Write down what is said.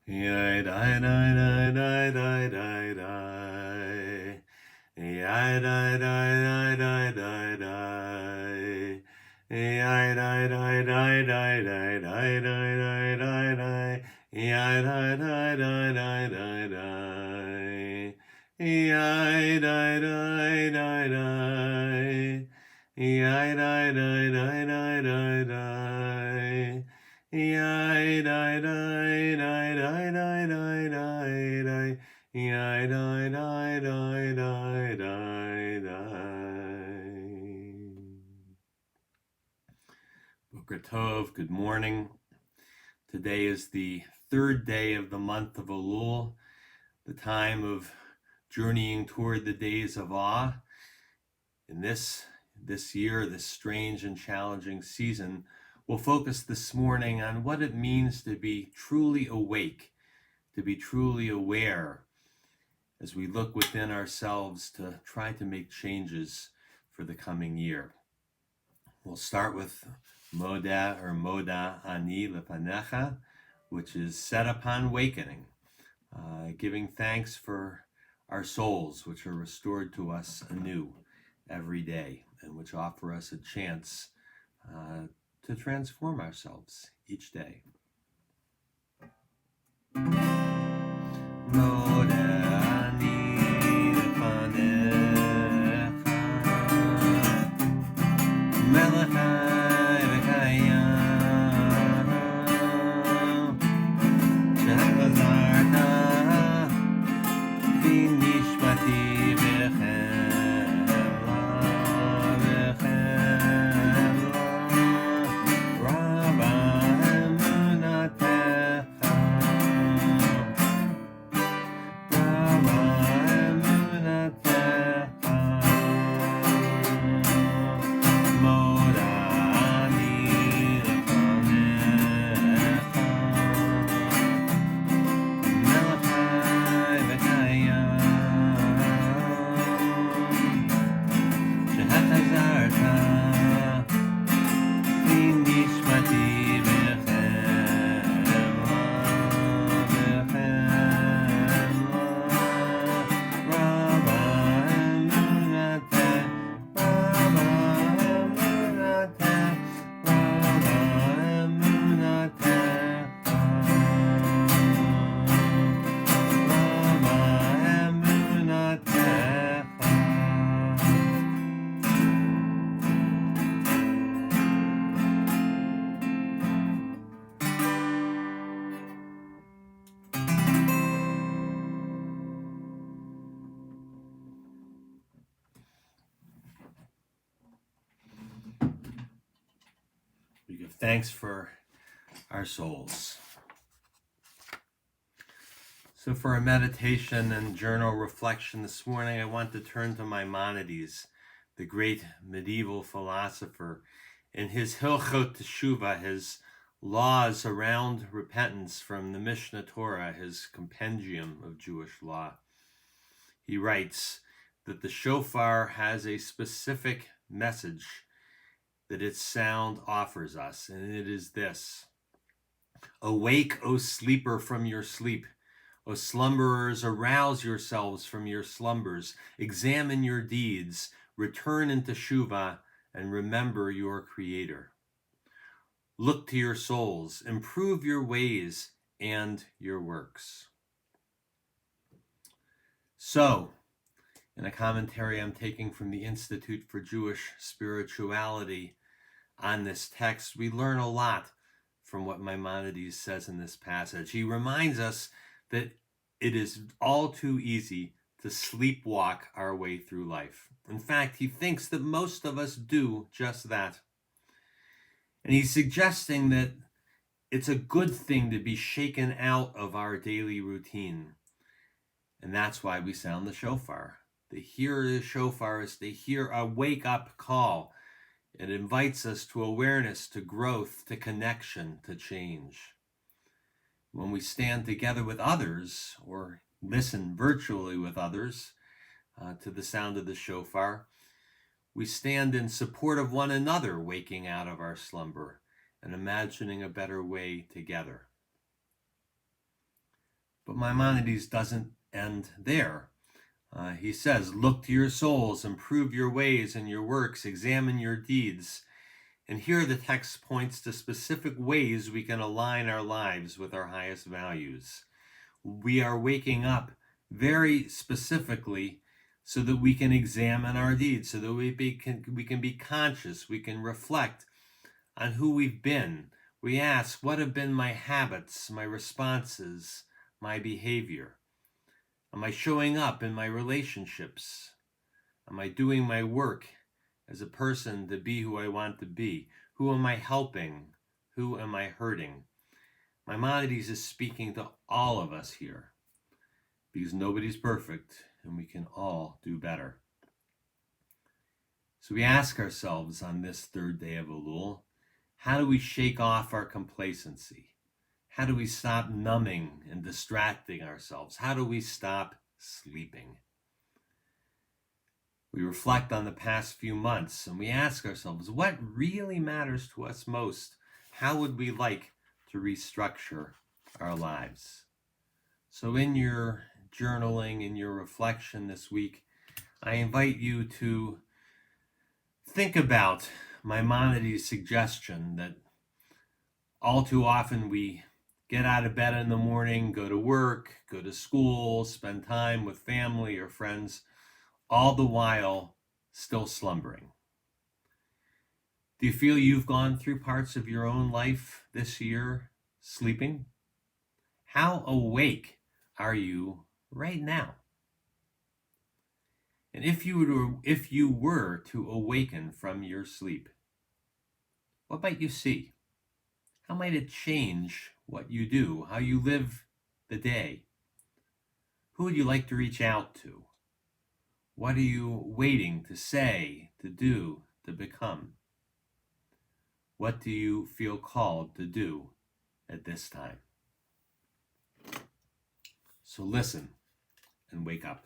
Yai dai dai dai dai dai dai dai. Yai dai dai dai dai dai dai. Yai dai dai dai dai dai dai dai dai dai dai. Yai dai dai dai dai dai dai. Yai dai dai dai dai. Yai dai dai dai dai dai dai. Yai dai dai dai dai dai dai dai dai. Yai dai dai dai dai dai dai. Boker Tov, good morning. Today is the third day of the month of Elul, the time of journeying toward the days of awe. In this year, this strange and challenging season, we'll focus this morning on what it means to be truly awake, to be truly aware, as we look within ourselves to try to make changes for the coming year. We'll start with Moda or Moda Ani Lepanecha, which is set upon awakening, giving thanks for our souls, which are restored to us anew every day, and which offer us a chance to transform ourselves each day. We give thanks for our souls. So for our meditation and journal reflection this morning, I want to turn to Maimonides, the great medieval philosopher. In his Hilchot Teshuvah, his laws around repentance from the Mishnah Torah, his compendium of Jewish law, he writes that the shofar has a specific message that its sound offers us, and it is this: awake, O sleeper, from your sleep. O slumberers, arouse yourselves from your slumbers. Examine your deeds, return into Teshuvah, and remember your Creator. Look to your souls, improve your ways and your works. So, in a commentary I'm taking from the Institute for Jewish Spirituality on this text, we learn a lot from what Maimonides says in this passage. He reminds us that it is all too easy to sleepwalk our way through life. In fact, he thinks that most of us do just that. And he's suggesting that it's a good thing to be shaken out of our daily routine. And that's why we sound the shofar. To hear the shofar is to hear a wake-up call. It invites us to awareness, to growth, to connection, to change. When we stand together with others or listen virtually with others to the sound of the shofar, we stand in support of one another, waking out of our slumber and imagining a better way together. But Maimonides doesn't end there. He says, look to your souls, improve your ways and your works, examine your deeds. And here the text points to specific ways we can align our lives with our highest values. We are waking up very specifically so that we can examine our deeds, so that we can be conscious, we can reflect on who we've been. We ask, what have been my habits, my responses, my behavior? Am I showing up in my relationships? Am I doing my work as a person to be who I want to be? Who am I helping? Who am I hurting? Maimonides is speaking to all of us here because nobody's perfect and we can all do better. So we ask ourselves on this third day of Elul, how do we shake off our complacency? How do we stop numbing and distracting ourselves? How do we stop sleeping? We reflect on the past few months and we ask ourselves, what really matters to us most? How would we like to restructure our lives? So in your journaling, in your reflection this week, I invite you to think about Maimonides' suggestion that all too often we get out of bed in the morning, go to work, go to school, spend time with family or friends, all the while still slumbering. Do you feel you've gone through parts of your own life this year sleeping? How awake are you right now? And if you were to awaken from your sleep, what might you see? How might it change what you do, how you live the day? Who would you like to reach out to? What are you waiting to say, to do, to become? What do you feel called to do at this time? So listen and wake up.